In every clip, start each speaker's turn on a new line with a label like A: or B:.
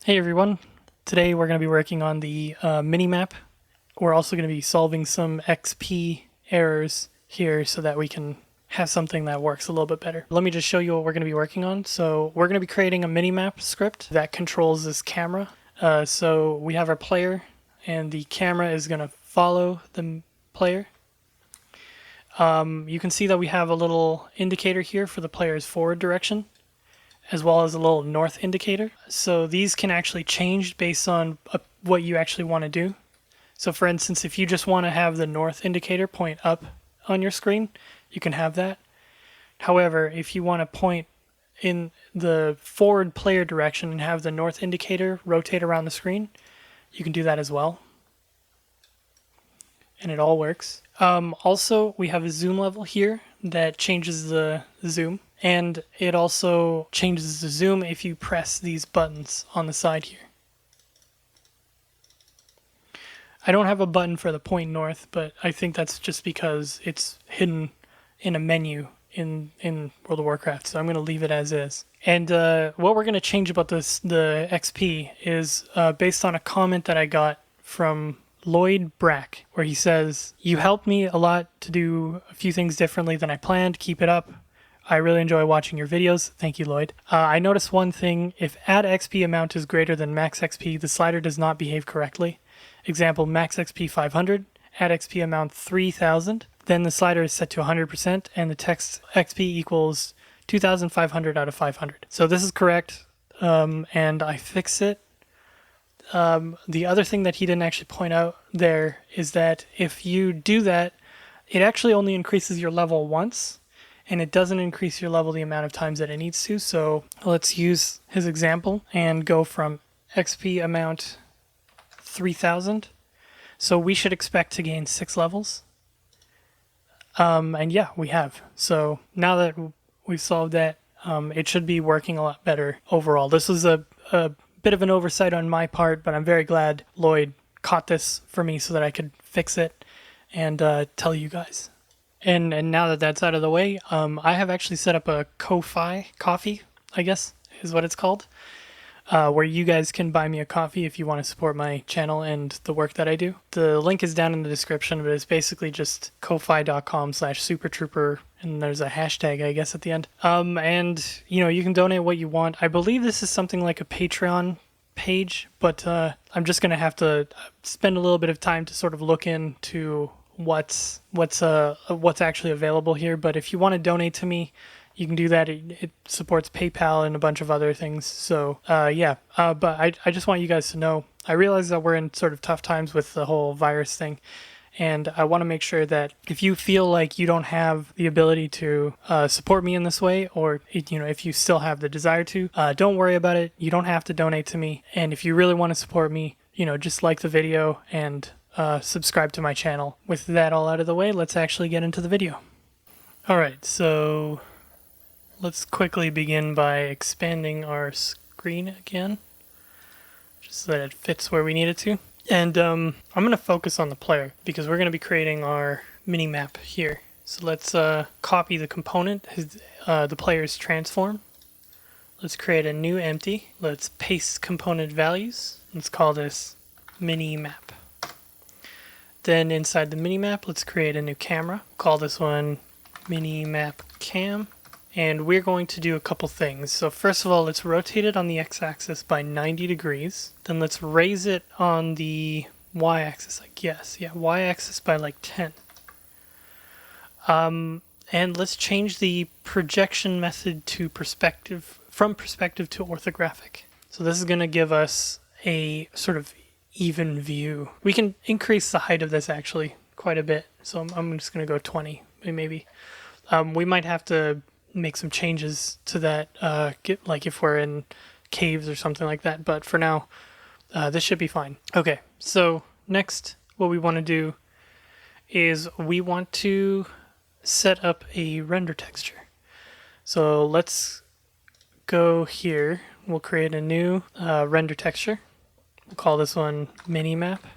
A: Hey everyone, today we're going to be working on the mini-map. We're also going to be solving some XP errors here so that we can have something that works a little bit better. Let me just show you what we're going to be working on. So we're going to be creating a mini-map script that controls this camera. So we have our player and the camera is going to follow the player. You can see that we have a little indicator here for the player's forward direction, as well as a little north indicator. So these can actually change based on what you actually want to do. So for instance, if you just want to have the north indicator point up on your screen, you can have that. However, if you want to point in the forward player direction and have the north indicator rotate around the screen, you can do that as well. And it all works. Also, we have a zoom level here that changes the zoom. And it also changes the zoom if you press these buttons on the side here. I don't have a button for the point north, but I think that's just because it's hidden in a menu in World of Warcraft, so I'm going to leave it as is. And what we're going to change about the XP is based on a comment that I got from Lloyd Brack, where he says, "You helped me a lot to do a few things differently than I planned. Keep it up. I really enjoy watching your videos." Thank you, Lloyd. I noticed one thing. If add XP amount is greater than max XP, the slider does not behave correctly. Example, max XP 500, add XP amount 3000. Then the slider is set to 100% and the text XP equals 2500 out of 500. So this is correct, and I fix it. The other thing that he didn't actually point out there is that if you do that, it actually only increases your level once, and it doesn't increase your level the amount of times that it needs to. So let's use his example and go from XP amount 3000. So we should expect to gain 6 levels. And yeah, we have. So now that we've solved that, it should be working a lot better overall. This was a bit of an oversight on my part, but I'm very glad Lloyd caught this for me so that I could fix it and tell you guys. And now that that's out of the way, I have actually set up a Ko-Fi coffee, I guess is what it's called, where you guys can buy me a coffee if you want to support my channel and the work that I do. The link is down in the description, but it's basically just ko-fi.com/supertrooper, and there's a hashtag, I guess, at the end. And, you know, you can donate what you want. I believe this is something like a Patreon page, but I'm just going to have to spend a little bit of time to sort of look into what's actually available here. But if you want to donate to me, you can do that. It supports PayPal and a bunch of other things. So yeah, but I just want you guys to know, I realize that we're in sort of tough times with the whole virus thing, and I want to make sure that if you feel like you don't have the ability to support me in this way, or you know, if you still have the desire to, don't worry about it. You don't have to donate to me, and if you really want to support me, you know, just like the video and subscribe to my channel. With that all out of the way, let's actually get into the video. Alright, so let's quickly begin by expanding our screen again, just so that it fits where we need it to. And I'm going to focus on the player because we're going to be creating our mini-map here. So let's copy the component, the player's transform. Let's create a new empty. Let's paste component values. Let's call this mini-map. Then inside the mini-map, let's create a new camera. Call this one mini-map cam. And we're going to do a couple things. So first of all, let's rotate it on the x-axis by 90 degrees. Then let's raise it on the y-axis, I guess. Yeah, y-axis by like 10. And let's change the projection method to perspective, from perspective to orthographic. So this is going to give us a sort of even view. We can increase the height of this actually quite a bit. So I'm just going to go 20, maybe. We might have to make some changes to that, like if we're in caves or something like that, but for now this should be fine. Okay, so next what we want to do is we want to set up a render texture. So let's go here, we'll create a new render texture. We'll call this one mini map,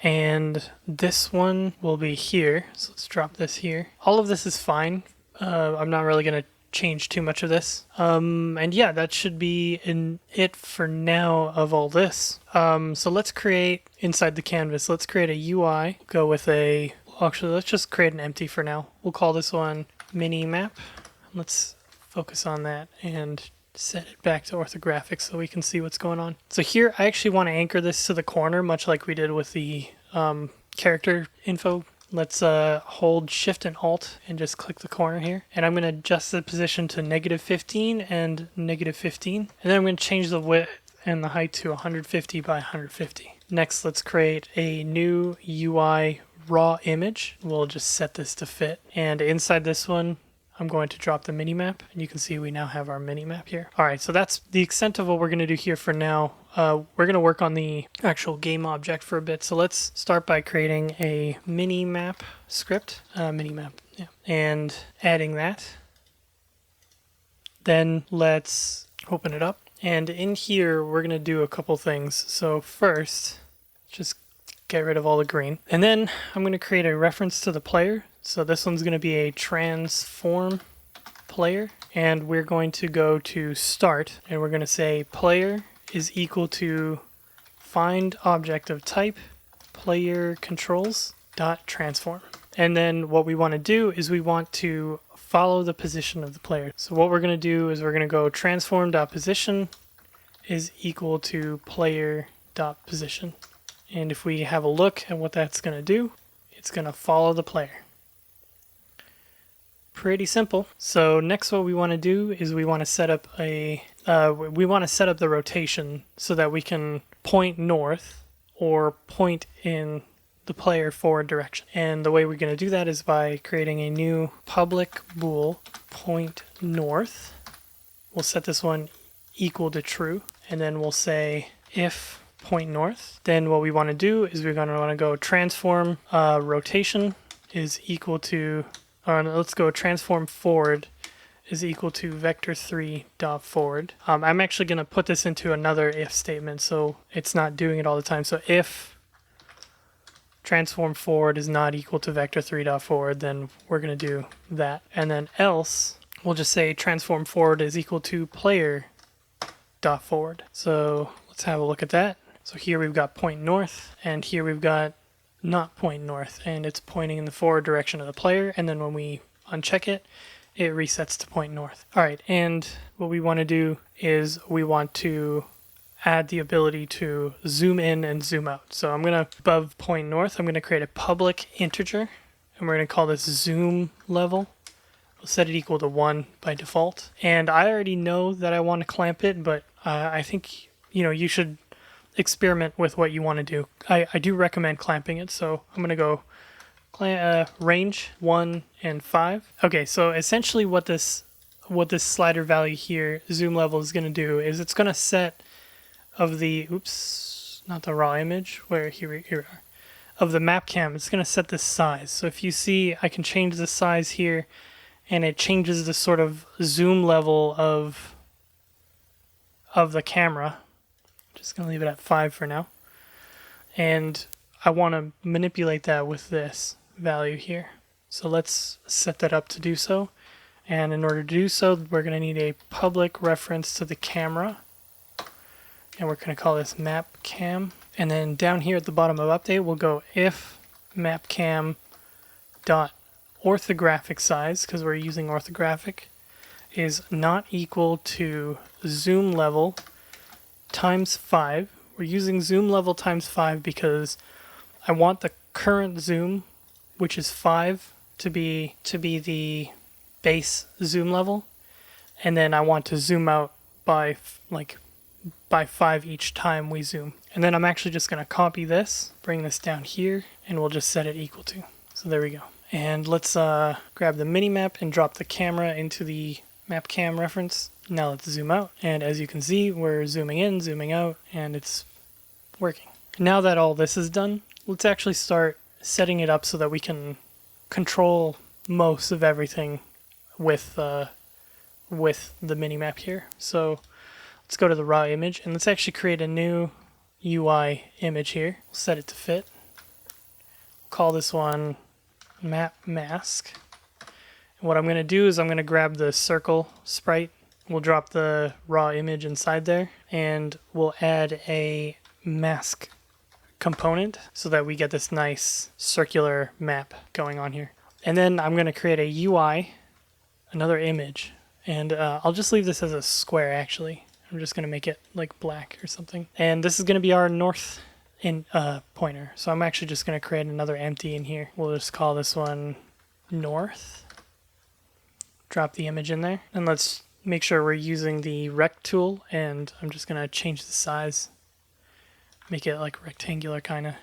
A: and this one will be here. So let's drop this here. All of this is fine. I'm not really going to change too much of this. And yeah, that should be it for now of all this. So let's create inside the canvas, let's create a UI, go with actually let's just create an empty for now. We'll call this one mini map. Let's focus on that and set it back to orthographic so we can see what's going on. So here I actually want to anchor this to the corner, much like we did with the character info. Let's hold Shift and Alt and just click the corner here. And I'm going to adjust the position to -15 and -15. And then I'm going to change the width and the height to 150 by 150. Next, let's create a new UI raw image. We'll just set this to fit. And inside this one, I'm going to drop the mini-map, and you can see we now have our mini-map here. All right, so that's the extent of what we're going to do here for now. We're going to work on the actual game object for a bit. So let's start by creating a mini-map script, yeah, and adding that. Then let's open it up. And in here, we're going to do a couple things. So first, just get rid of all the green. And then I'm going to create a reference to the player. So this one's going to be a transform player, and we're going to go to start, and we're going to say player is equal to find object of type player controls dot transform. And then what we want to do is we want to follow the position of the player. So what we're going to do is we're going to go transform dot position is equal to player dot position. And if we have a look at what that's going to do, it's going to follow the player. Pretty simple. So next what we want to do is we want to set up the rotation so that we can point north or point in the player forward direction. And the way we're going to do that is by creating a new public bool point north. We'll set this one equal to true, and then we'll say if point north. Then what we want to do is we're going to want to go transform rotation is equal to, or let's go transform forward is equal to vector3 dot forward. I'm actually going to put this into another if statement so it's not doing it all the time. So if transform forward is not equal to vector3 dot forward, then we're going to do that. And then else, we'll just say transform forward is equal to player dot forward. So let's have a look at that. So here we've got point north, and here we've got not point north, and it's pointing in the forward direction of the player, and then when we uncheck it, it resets to point north. All right, and what we want to do is we want to add the ability to zoom in and zoom out. So I'm going to, above point north, I'm going to create a public integer, and we're going to call this zoom level. We'll set it equal to 1 by default. And I already know that I want to clamp it, but I think, you should experiment with what you want to do. I do recommend clamping it, so I'm going to go range 1 and 5. Okay, so essentially what this slider value here, zoom level, is going to do is it's going to set of the, not the raw image, here we are, of the map cam, it's going to set the size. So if you see, I can change the size here, and it changes the sort of zoom level of the camera. Just going to leave it at 5 for now. And I want to manipulate that with this value here. So let's set that up to do so. And in order to do so, we're going to need a public reference to the camera. And we're going to call this map cam. And then down here at the bottom of update, we'll go if map cam dot orthographic size, because we're using orthographic, is not equal to zoom level times 5. We're using zoom level times 5 because I want the current zoom, which is 5, to be the base zoom level, and then I want to zoom out by 5 each time we zoom. And then I'm actually just going to copy this, bring this down here, and we'll just set it equal to. So there we go. And let's grab the mini map and drop the camera into the map cam reference. Now let's zoom out, and as you can see, we're zooming in, zooming out, and it's working. Now that all this is done, let's actually start setting it up so that we can control most of everything with the minimap here. So let's go to the raw image, and let's actually create a new UI image here. We'll set it to fit. We'll call this one map mask. What I'm going to do is I'm going to grab the circle sprite. We'll drop the raw image inside there, and we'll add a mask component so that we get this nice circular map going on here. And then I'm going to create a UI, another image, and I'll just leave this as a square actually. I'm just going to make it like black or something. And this is going to be our north pointer. So I'm actually just going to create another empty in here. We'll just call this one north. Drop the image in there, and let's make sure we're using the rect tool, and I'm just going to change the size. Make it like rectangular kind of.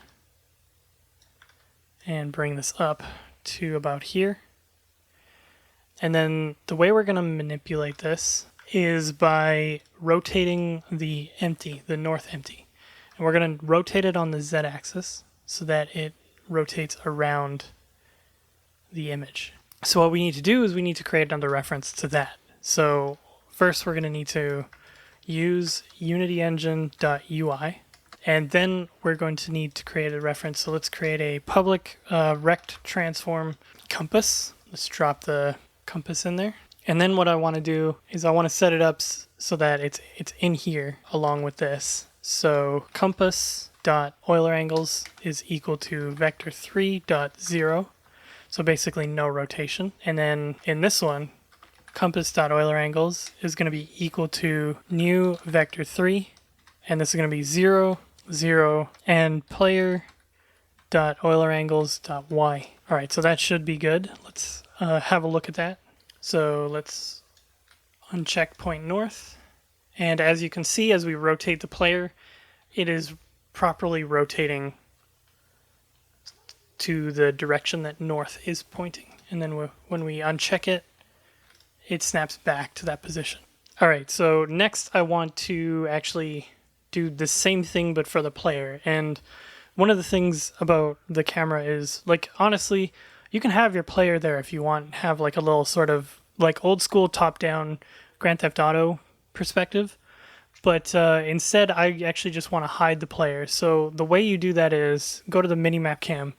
A: And bring this up to about here. And then the way we're going to manipulate this is by rotating the empty, the north empty. And we're going to rotate it on the z-axis so that it rotates around the image. So what we need to do is we need to create another reference to that. So first we're going to need to use unityengine.ui, and then we're going to need to create a reference. So let's create a public rect transform compass. Let's drop the compass in there. And then what I want to do is I want to set it up so that it's in here along with this. So compass.EulerAngles is equal to vector3.0. So basically no rotation. And then in this one, compass.EulerAngles is going to be equal to new vector3, and this is going to be 0, 0, and player.EulerAngles.y. All right, so that should be good. Let's have a look at that. So let's uncheck point north. And as you can see, as we rotate the player, it is properly rotating to the direction that north is pointing. And then when we uncheck it, it snaps back to that position. All right, so next I want to actually do the same thing but for the player. And one of the things about the camera is, like, honestly, you can have your player there if you want, have like a little sort of like old school top-down Grand Theft Auto perspective. But instead, I actually just want to hide the player. So the way you do that is go to the minimap cam,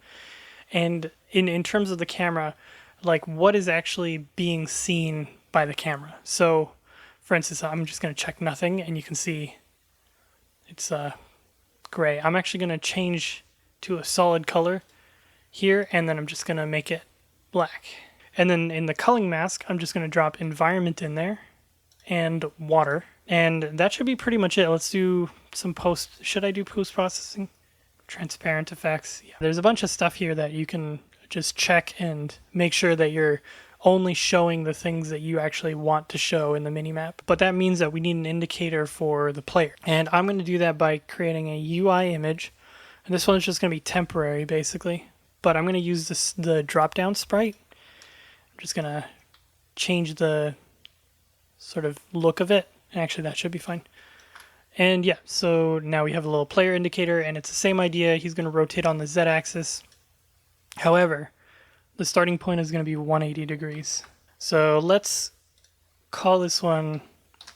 A: and in terms of the camera, like what is actually being seen by the camera. So for instance, I'm just going to check nothing, and you can see it's gray. I'm actually going to change to a solid color here, and then I'm just going to make it black. And then in the culling mask, I'm just going to drop environment in there and water. And that should be pretty much it. Let's do some should I do post-processing? Transparent effects. Yeah. There's a bunch of stuff here that you can just check and make sure that you're only showing the things that you actually want to show in the minimap. But that means that we need an indicator for the player. And I'm going to do that by creating a UI image. And this one's just going to be temporary, basically. But I'm going to use the drop-down sprite. I'm just going to change the sort of look of it. Actually, that should be fine. And yeah, so now we have a little player indicator, and it's the same idea. He's going to rotate on the z-axis. However, the starting point is going to be 180 degrees. So let's call this one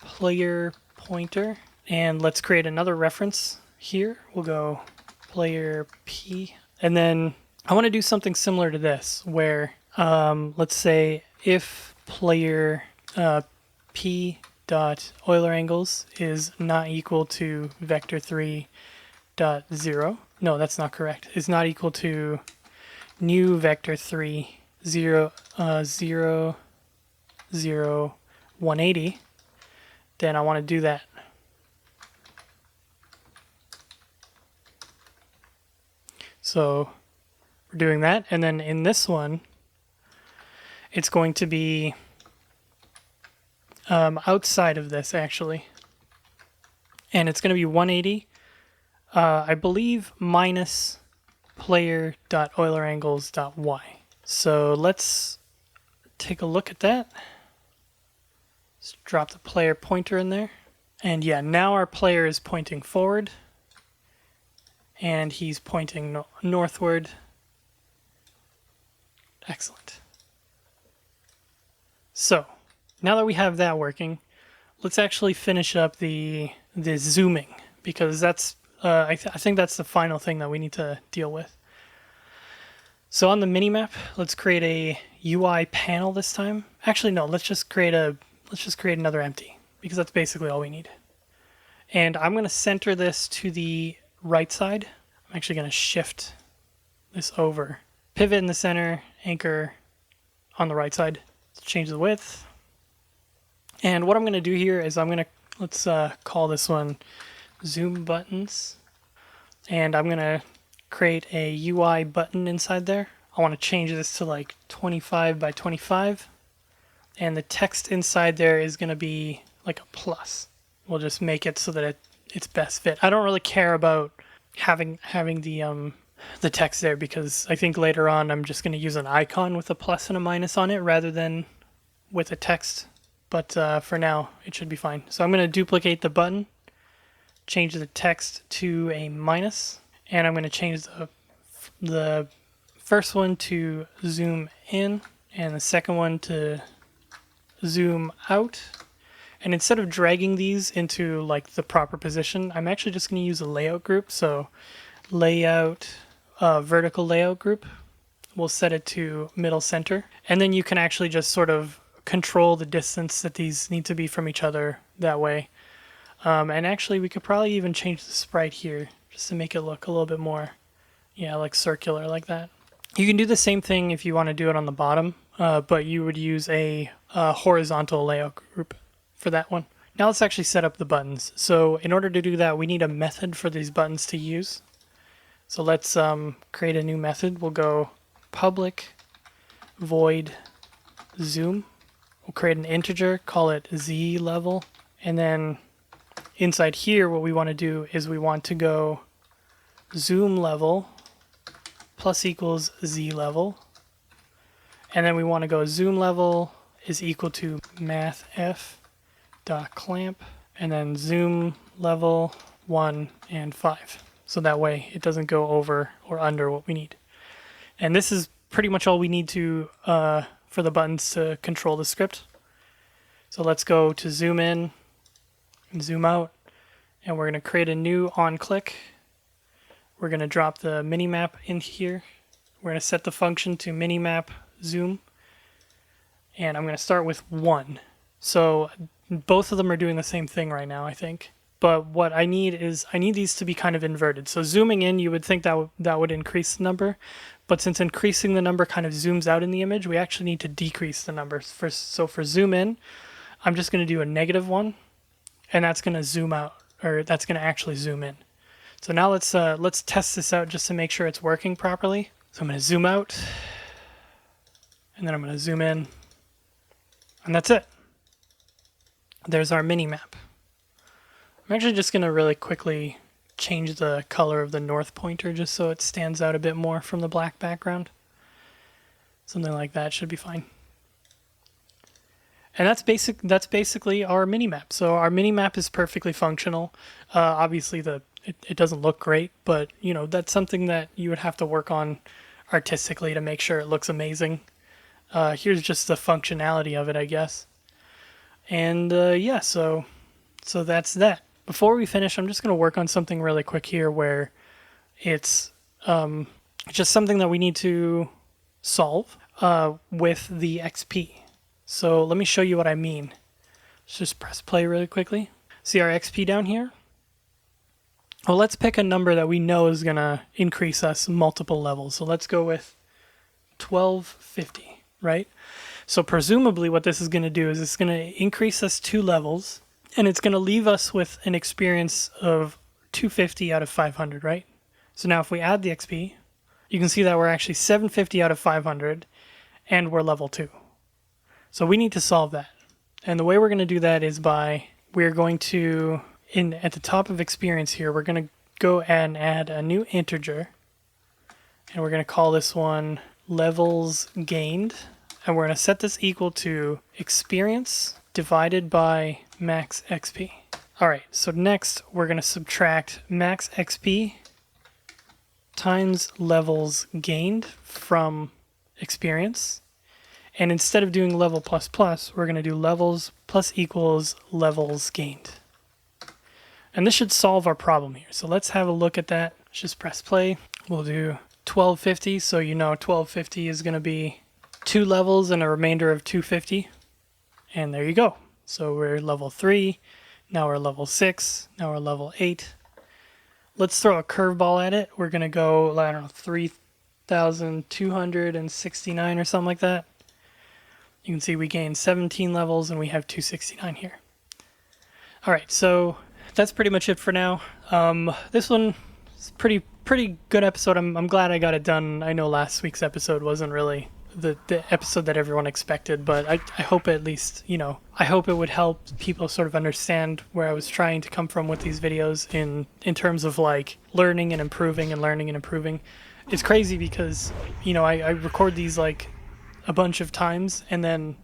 A: player pointer, and let's create another reference here. We'll go player P, and then I want to do something similar to this, where let's say if player P dot Euler angles is not equal to vector3 dot 0. No, that's not correct. It's not equal to new vector3 0 0 0 180. Then I want to do that. So we're doing that, and then in this one, it's going to be outside of this actually, and it's going to be 180. I believe minus player.EulerAngles.y. So let's take a look at that. Let's drop the player pointer in there, and yeah, now our player is pointing forward, and he's pointing northward. Excellent. So now that we have that working, let's actually finish up the zooming, because that's I think that's the final thing that we need to deal with. So on the minimap, let's create a UI panel this time. Actually, no, let's just create another empty, because that's basically all we need. And I'm going to center this to the right side. I'm actually going to shift this over. Pivot in the center, anchor on the right side. Let's change the width. And what I'm going to do here is let's call this one zoom buttons. And I'm going to create a UI button inside there. I want to change this to like 25 by 25. And the text inside there is going to be like a plus. We'll just make it so that it's best fit. I don't really care about having the text there, because I think later on I'm just going to use an icon with a plus and a minus on it rather than with a text. But for now, it should be fine. So I'm going to duplicate the button, change the text to a minus, and I'm going to change the first one to zoom in and the second one to zoom out. And instead of dragging these into like the proper position, I'm actually just going to use a layout group. So layout, vertical layout group, we'll set it to middle center. And then you can actually just sort of control the distance that these need to be from each other that way. And actually we could probably even change the sprite here just to make it look a little bit more, yeah, like circular like that. You can do the same thing if you want to do it on the bottom, but you would use a horizontal layout group for that one. Now let's actually set up the buttons. So in order to do that, we need a method for these buttons to use. So let's create a new method. We'll go public void zoom. We'll create an integer, call it z level, and then inside here what we want to do is we want to go zoom level plus equals z level, and then we want to go zoom level is equal to mathf dot clamp, and then zoom level 1 and 5. So that way it doesn't go over or under what we need. And this is pretty much all we need to for the buttons to control the script. So let's go to zoom in and zoom out, and we're going to create a new on click. We're going to drop the minimap in here. We're going to set the function to minimap zoom, and I'm going to start with 1. So both of them are doing the same thing right now, I think. But what I need is I need these to be kind of inverted. So zooming in, you would think that would increase the number, but since increasing the number kind of zooms out in the image, we actually need to decrease the numbers. So for zoom in, I'm just going to do a -1, and that's going to zoom out, or that's going to actually zoom in. So now let's test this out just to make sure it's working properly. So I'm going to zoom out, and then I'm going to zoom in, and that's it. There's our mini map. I'm actually just going to really quickly change the color of the north pointer just so it stands out a bit more from the black background. Something like that should be fine. And that's basically our mini map. So our mini map is perfectly functional. Obviously it doesn't look great, but you know, that's something that you would have to work on artistically to make sure it looks amazing. Here's just the functionality of it, I guess. And yeah, so that's that. Before we finish, I'm just going to work on something really quick here where it's just something that we need to solve with the XP. So let me show you what I mean. Let's just press play really quickly. See our XP down here? Well, let's pick a number that we know is going to increase us multiple levels. So let's go with 1250, right? So presumably what this is going to do is it's going to increase us 2 levels, and it's going to leave us with an experience of 250 out of 500, right? So now if we add the XP, you can see that we're actually 750 out of 500, and we're level 2. So we need to solve that. And the way we're going to do that is we're going to, at the top of experience here, we're going to go and add a new integer, and we're going to call this one levels gained, and we're going to set this equal to experience divided by max XP. Alright, so next we're going to subtract max XP times levels gained from experience. And instead of doing level plus plus, we're going to do levels plus equals levels gained. And this should solve our problem here. So let's have a look at that. Let's just press play. We'll do 1250. So you know 1250 is going to be 2 levels and a remainder of 250. And there you go. So we're level 3, now we're level 6, now we're level 8. Let's throw a curveball at it. We're going to go, I don't know, 3,269 or something like that. You can see we gained 17 levels and we have 269 here. All right, so that's pretty much it for now. This one is pretty good episode. I'm glad I got it done. I know last week's episode wasn't really the episode that everyone expected, but I hope at least, I hope it would help people sort of understand where I was trying to come from with these videos in terms of like learning and improving and learning and improving. It's crazy because, I record these like a bunch of times and then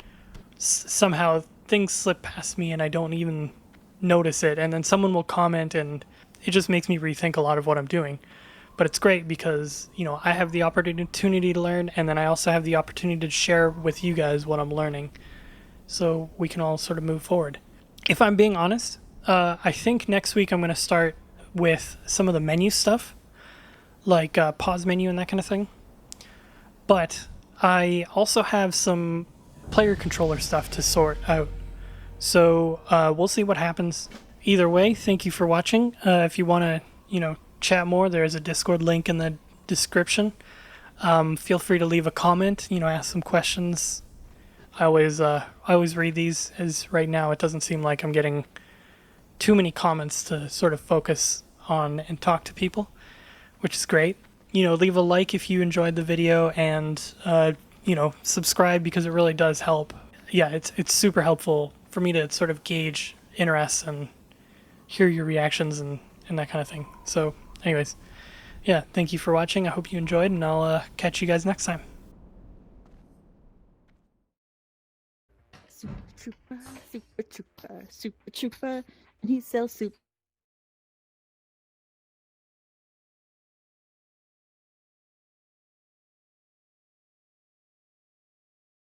A: somehow things slip past me and I don't even notice it, and then someone will comment and it just makes me rethink a lot of what I'm doing. But it's great because, I have the opportunity to learn, and then I also have the opportunity to share with you guys what I'm learning so we can all sort of move forward. If I'm being honest, I think next week I'm going to start with some of the menu stuff, like pause menu and that kind of thing. But I also have some player controller stuff to sort out. So we'll see what happens. Either way, thank you for watching. If you want to, chat more, there is a Discord link in the description. Feel free to leave a comment, ask some questions. I always read these, as right now it doesn't seem like I'm getting too many comments to sort of focus on and talk to people, which is great. Leave a like if you enjoyed the video, and subscribe because it really does help. Yeah, it's super helpful for me to sort of gauge interest and hear your reactions and that kind of thing. So anyways, yeah, thank you for watching. I hope you enjoyed, and I'll catch you guys next time.
B: Super trooper, super trooper, super trooper, and he sells soup.